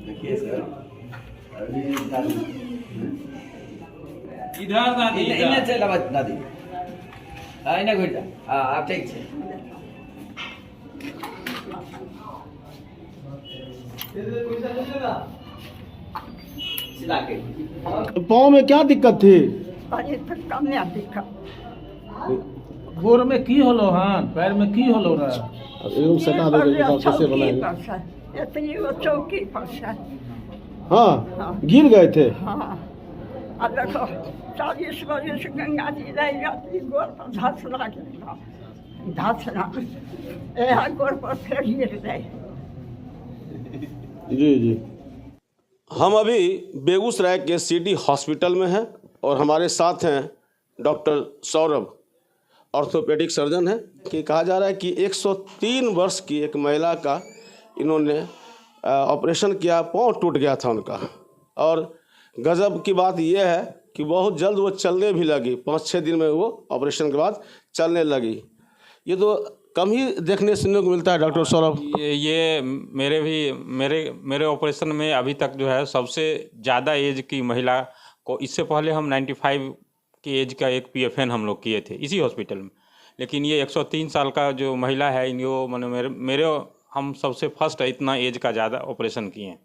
देखिए सर, अभी इधर दादी इन्हें से लगा दादी, हाँ इन्हें घुट जा, हाँ आप ठीक छे। सिला के। पाँव में क्या दिक्कत थी? अरे तो कम नहीं दिक्कत। गोर में की होलो हां, पैर में की होलो रे? एकदम सटा दो कैसे बनाएंगे? इतनी वो चौकी पर से। हाँ, हाँ। गिर गए थे। हाँ, अब देखो 40 बजे से गंगा जी रह जाती गोर पर धसना के धसना यहाँ गोर पर फिर गिर गए। जी जी। हम अभी बेगूसराय के सिटी हॉस्पिटल में हैं और हमारे साथ हैं डॉक्टर सौरभ, ऑर्थोपेडिक सर्जन है। कि कहा जा रहा है कि 103 वर्ष की एक महिला का इन्होंने ऑपरेशन किया, पाँव टूट गया था उनका। और गजब की बात यह है कि बहुत जल्द वो चलने भी लगी, 5-6 दिन में वो ऑपरेशन के बाद चलने लगी। ये तो कम ही देखने सुनने को मिलता है डॉक्टर सौरभ। ये मेरे ऑपरेशन में अभी तक जो है सबसे ज़्यादा एज की महिला को, इससे पहले हम 95 की एज का एक PFN हम लोग किए थे इसी हॉस्पिटल में, लेकिन ये 103 साल का जो महिला है इनको मैंने मेरे हम सबसे फर्स्ट इतना एज का ज़्यादा ऑपरेशन किए हैं।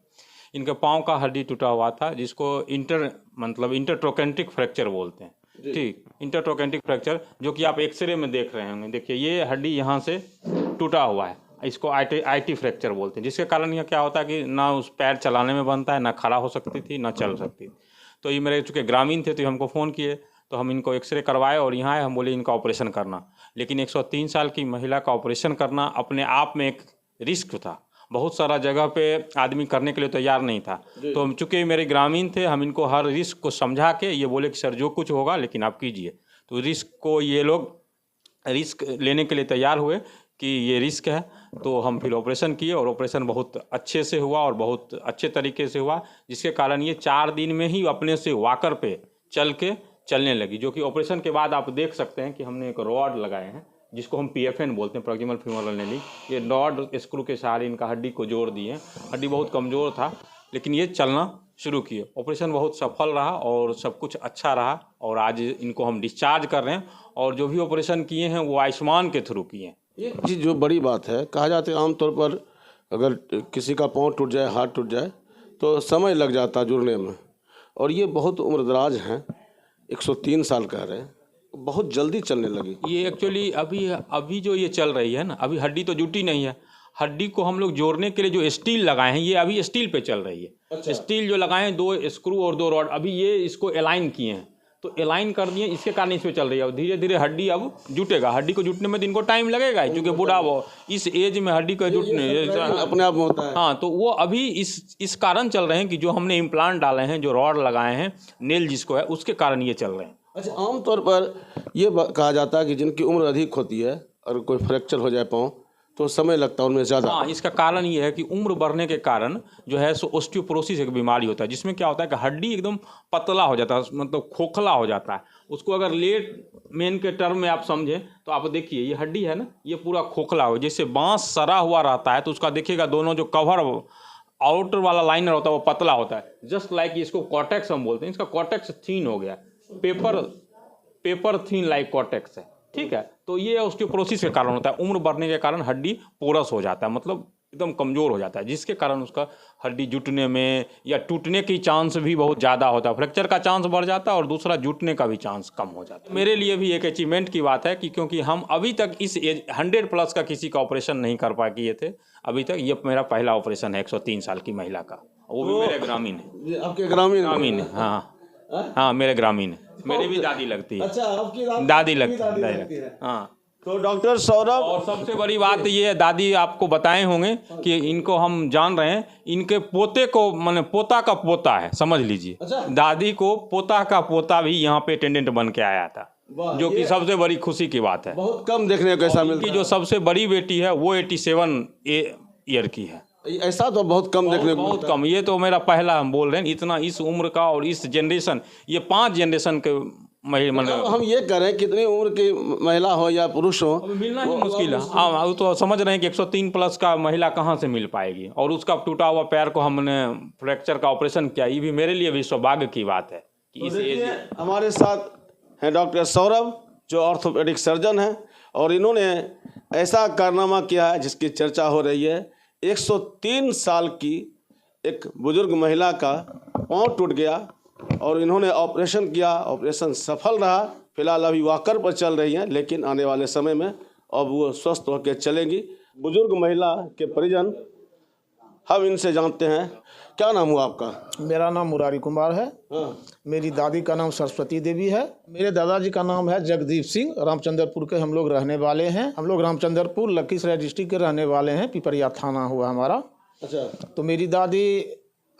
इनके पाँव का हड्डी टूटा हुआ था जिसको इंटरट्रोकेंटिक फ्रैक्चर बोलते हैं। ठीक, इंटरट्रोकेंटिक फ्रैक्चर जो कि आप एक्सरे में देख रहे होंगे। देखिए ये हड्डी यहाँ से टूटा हुआ है, इसको IT फ्रैक्चर बोलते हैं, जिसके कारण यह क्या होता है कि ना उस पैर चलाने में बनता है, ना खड़ा हो सकती थी, ना चल सकती थी। तो ये मेरे चूँकि ग्रामीण थे तो हमको फ़ोन किए तो हम इनको एक्सरे करवाए और यहाँ आए, हम बोले इनका ऑपरेशन करना। लेकिन 103 साल की महिला का ऑपरेशन करना अपने आप में एक रिस्क था। बहुत सारा जगह पे आदमी करने के लिए तैयार नहीं था। तो हम चूँकि मेरे ग्रामीण थे, हम इनको हर रिस्क को समझा के ये बोले कि सर जो कुछ होगा लेकिन आप कीजिए। तो रिस्क को ये लोग रिस्क लेने के लिए तैयार हुए कि ये रिस्क है। तो हम फिर ऑपरेशन किए और ऑपरेशन बहुत अच्छे से हुआ और बहुत अच्छे तरीके से हुआ, जिसके कारण ये 4 दिन में ही अपने से वॉकर पे चलने लगी। जो कि ऑपरेशन के बाद आप देख सकते हैं कि हमने एक रॉड लगाए हैं जिसको हम PFN बोलते हैं, प्रॉक्सिमल फीमोरल नेलिंग। ये रॉड स्क्रू के सहारे इनका हड्डी को जोड़ दिए। हड्डी बहुत कमज़ोर था लेकिन ये चलना शुरू किए। ऑपरेशन बहुत सफल रहा और सब कुछ अच्छा रहा और आज इनको हम डिस्चार्ज कर रहे हैं। और जो भी ऑपरेशन किए हैं वो आयुष्मान के थ्रू किए हैं। ये चीज़ जो बड़ी बात है, कहा जाता है आमतौर पर अगर किसी का पाँव टूट जाए, हाथ टूट जाए तो समय लग जाता है जुड़ने में, और ये बहुत उम्रदराज हैं, 103 साल कह रहे हैं, बहुत जल्दी चलने लगी। ये एक्चुअली अभी जो ये चल रही है ना, अभी हड्डी तो जुटी नहीं है। हड्डी को हम लोग जोड़ने के लिए जो स्टील लगाए हैं, ये अभी स्टील पे चल रही है। अच्छा। स्टील जो लगाए हैं, 2 स्क्रू और 2 रॉड, अभी ये इसको अलाइन किए हैं, तो अलाइन कर दिए, इसके कारण इस पे चल रही है। अब धीरे धीरे हड्डी अब जुटेगा। हड्डी को जुटने में तो इनको टाइम लगेगा क्योंकि बूढ़ा वो इस एज में हड्डी का जुटने अपने आप होता है। हाँ, तो वो अभी इस कारण चल रहे हैं कि जो हमने इम्प्लांट डाले हैं, जो रॉड लगाए हैं, नेल जिसको है, उसके कारण ये चल रहे हैं। अच्छा, आमतौर पर ये कहा जाता है कि जिनकी उम्र अधिक होती है और कोई फ्रैक्चर हो जाए पाँव तो समय लगता है उनमें ज़्यादा। हाँ, इसका कारण ये है कि उम्र बढ़ने के कारण जो है सो ऑस्टियोपोरोसिस एक बीमारी होता है, जिसमें क्या होता है कि हड्डी एकदम पतला हो जाता है, मतलब खोखला हो जाता है। उसको अगर लेट मेन के टर्म में आप समझें तो आप देखिए ये हड्डी है ना, ये पूरा खोखला हो, जैसे बांस सरा हुआ रहता है तो उसका देखिएगा दोनों जो कवर आउटर वाला लाइनर होता है वो पतला होता है। जस्ट लाइक इसको कॉर्टेक्स हम बोलते हैं, इसका कॉर्टेक्स थीन हो गया, पेपर थीन लाइक कॉर्टेक्स है। ठीक है, तो ये ऑस्टियोपोरोसिस के कारण होता है। उम्र बढ़ने के कारण हड्डी पोरस हो जाता है, मतलब एकदम कमज़ोर हो जाता है, जिसके कारण उसका हड्डी जुटने में या टूटने की चांस भी बहुत ज़्यादा होता है। फ्रैक्चर का चांस बढ़ जाता है और दूसरा जुटने का भी चांस कम हो जाता है। मेरे लिए भी एक अचीवमेंट की बात है कि क्योंकि हम अभी तक इस एज 100+ का किसी का ऑपरेशन नहीं कर किए थे अभी तक। ये मेरा पहला ऑपरेशन है 103 साल की महिला का, वो भी मेरे ग्रामीण है। आपके ग्रामीण है? हाँ, मेरे ग्रामीण है। मेरी भी दादी लगती है। अच्छा, आपकी दादी लगती है। हाँ, तो डॉक्टर सौरभ, और सबसे बड़ी बात ये है, दादी आपको बताए होंगे कि इनको हम जान रहे हैं, इनके पोते को, माने पोता का पोता है, समझ लीजिए। अच्छा? दादी को पोता का पोता भी यहाँ पे अटेंडेंट बन के आया था, जो कि सबसे बड़ी खुशी की बात है। बहुत कम देखने को ऐसा मिलता है। जो सबसे बड़ी बेटी है वो 87 ईयर की है। ऐसा तो बहुत कम देखने को बहुत कम। ये तो मेरा पहला हम बोल रहे हैं, इतना इस उम्र का और इस जनरेशन, ये 5 जनरेशन के अब हम ये करें कितनी उम्र की महिला हो या पुरुष हो, मिलना ही मुश्किल है। वो तो समझ रहे हैं कि 103 प्लस का महिला कहाँ से मिल पाएगी। और उसका टूटा हुआ पैर को हमने फ्रैक्चर का ऑपरेशन किया, ये भी मेरे लिए भी सौभाग्य की बात है कि इस एज। हमारे साथ हैं डॉक्टर सौरभ जो ऑर्थोपेडिक सर्जन हैं, और इन्होंने ऐसा कारनामा किया है जिसकी चर्चा हो रही है। 103 साल की एक बुजुर्ग महिला का पाँव टूट गया और इन्होंने ऑपरेशन किया, ऑपरेशन सफल रहा। फिलहाल अभी वॉकर पर चल रही हैं, लेकिन आने वाले समय में अब वो स्वस्थ होकर चलेंगी। बुजुर्ग महिला के परिजन, हम इनसे जानते हैं। क्या नाम हुआ आपका? मेरा नाम मुरारी कुमार है। मेरी दादी का नाम सरस्वती देवी है। मेरे दादाजी का नाम है जगदीप सिंह। रामचंद्रपुर के हम लोग रहने वाले हैं। हम लोग रामचंद्रपुर लखीसराय डिस्ट्रिक्ट के रहने वाले हैं। पिपरिया थाना हुआ हमारा। अच्छा। तो मेरी दादी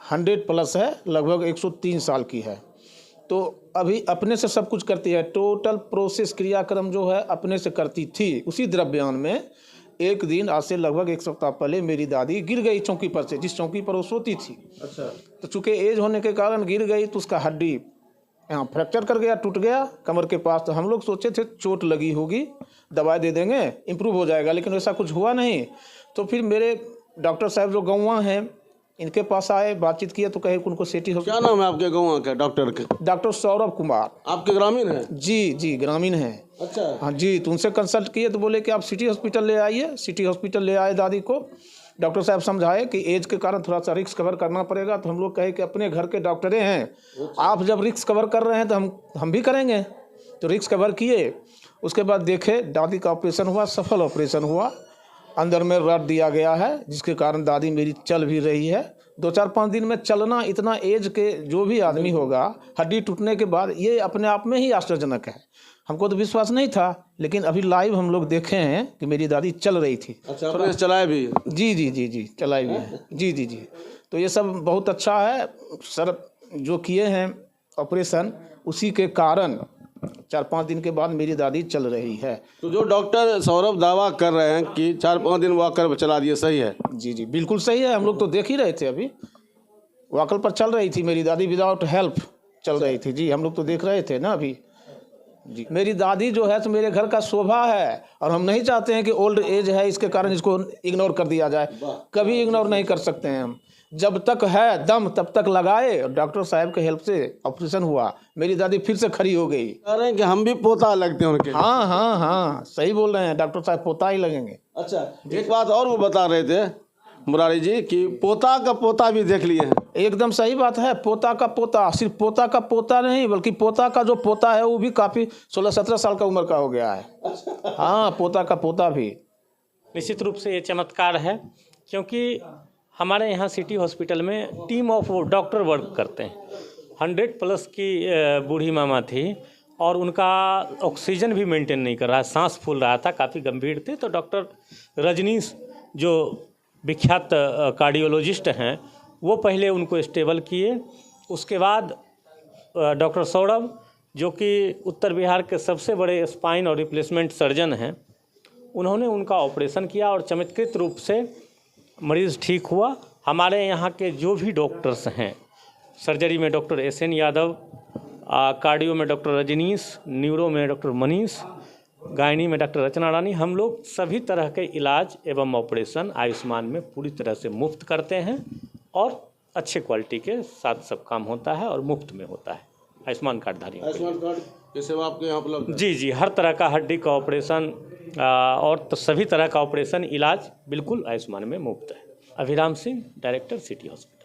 100 प्लस है, लगभग 103 साल की है। तो अभी अपने से सब कुछ करती है। टोटल प्रोसेस क्रियाक्रम जो है अपने से करती थी। उसी द्रव्यान में एक दिन आज से लगभग 1 सप्ताह पहले मेरी दादी गिर गई चौकी पर से, जिस चौकी पर वो सोती थी। अच्छा। तो चूँकि एज होने के कारण गिर गई तो उसका हड्डी यहाँ फ्रैक्चर कर गया, टूट गया कमर के पास। तो हम लोग सोचे थे चोट लगी होगी, दवाई दे देंगे इम्प्रूव हो जाएगा, लेकिन वैसा कुछ हुआ नहीं। तो फिर मेरे डॉक्टर साहब जो गौवा हैं इनके पास आए, बातचीत किए तो कहे उनको सिटी क्या नाम है आपके गाँव के डॉक्टर के? डॉक्टर सौरभ कुमार। आपके ग्रामीण हैं? जी ग्रामीण हैं। अच्छा। हाँ जी। तो उनसे कंसल्ट किए तो बोले कि आप सिटी हॉस्पिटल ले आइए। सिटी हॉस्पिटल ले आए दादी को। डॉक्टर साहब समझाए कि एज के कारण थोड़ा सा रिस्क कवर करना पड़ेगा। तो हम लोग कहे कि अपने घर के डॉक्टरे हैं, आप जब रिस्क कवर कर रहे हैं तो हम भी करेंगे। तो रिस्क कवर किए। उसके बाद देखे दादी का ऑपरेशन हुआ, सफल ऑपरेशन हुआ। अंदर में रड दिया गया है जिसके कारण दादी मेरी चल भी रही है। 2-4-5 दिन में चलना, इतना एज के जो भी आदमी होगा हड्डी टूटने के बाद, ये अपने आप में ही आश्चर्यजनक है। हमको तो विश्वास नहीं था, लेकिन अभी लाइव हम लोग देखे हैं कि मेरी दादी चल रही थी। अच्छा, आपने चलाए भी? जी चलाई भी है। जी। तो ये सब बहुत अच्छा है। सर जो किए हैं ऑपरेशन, उसी के कारण 4-5 दिन के बाद मेरी दादी चल रही है। तो जो डॉक्टर सौरभ दावा कर रहे हैं कि 4-5 दिन वॉकर चला दिए, सही है? जी बिल्कुल सही है। हम लोग तो देख ही रहे थे, अभी वॉकर पर चल रही थी मेरी दादी, विदाउट हेल्प चल रही थी। जी हम लोग तो देख रहे थे ना अभी। जी मेरी दादी जो है तो मेरे घर का शोभा है, और हम नहीं चाहते हैं कि ओल्ड एज है इसके कारण इसको इग्नोर कर दिया जाए। कभी इग्नोर नहीं कर सकते हैं हम। जब तक है दम तब तक लगाए। डॉक्टर साहब के हेल्प से ऑपरेशन हुआ, मेरी दादी फिर से खड़ी हो गई। कह रहे हैं कि हम भी पोता लगते हैं उनके। हाँ सही बोल रहे हैं, डॉक्टर साहब पोता ही लगेंगे। अच्छा, एक बात और वो बता रहे थे मुरारी जी कि पोता का पोता भी देख लिए हैं। एकदम सही बात है। पोता का पोता, सिर्फ पोता का पोता नहीं बल्कि पोता का जो पोता है वो भी काफ़ी 16-17 साल का उम्र का हो गया है। हाँ, पोता का पोता भी। निश्चित रूप से ये चमत्कार है, क्योंकि हमारे यहाँ सिटी हॉस्पिटल में टीम ऑफ डॉक्टर वर्क करते हैं। 100 प्लस की बूढ़ी मामा थी और उनका ऑक्सीजन भी मेंटेन नहीं कर रहा, सांस फूल रहा था, काफ़ी गंभीर थे। तो डॉक्टर रजनीश जो विख्यात कार्डियोलॉजिस्ट हैं वो पहले उनको स्टेबल किए। उसके बाद डॉक्टर सौरभ जो कि उत्तर बिहार के सबसे बड़े स्पाइन और रिप्लेसमेंट सर्जन हैं, उन्होंने उनका ऑपरेशन किया और चमत्कृत रूप से मरीज़ ठीक हुआ। हमारे यहाँ के जो भी डॉक्टर्स हैं, सर्जरी में डॉक्टर SN यादव, कार्डियो में डॉक्टर रजनीश, न्यूरो में डॉक्टर मनीष, गायनी में डॉक्टर रचना रानी, हम लोग सभी तरह के इलाज एवं ऑपरेशन आयुष्मान में पूरी तरह से मुफ्त करते हैं और अच्छे क्वालिटी के साथ सब काम होता है और मुफ्त में होता है आयुष्मान कार्डधारियों। आयुष्मान कार्ड की सेवा आपके यहाँ उपलब्ध है? जी, हर तरह का हड्डी का ऑपरेशन और तो सभी तरह का ऑपरेशन इलाज बिल्कुल आयुष्मान में मुफ्त है। अभिराम सिंह, डायरेक्टर सिटी हॉस्पिटल।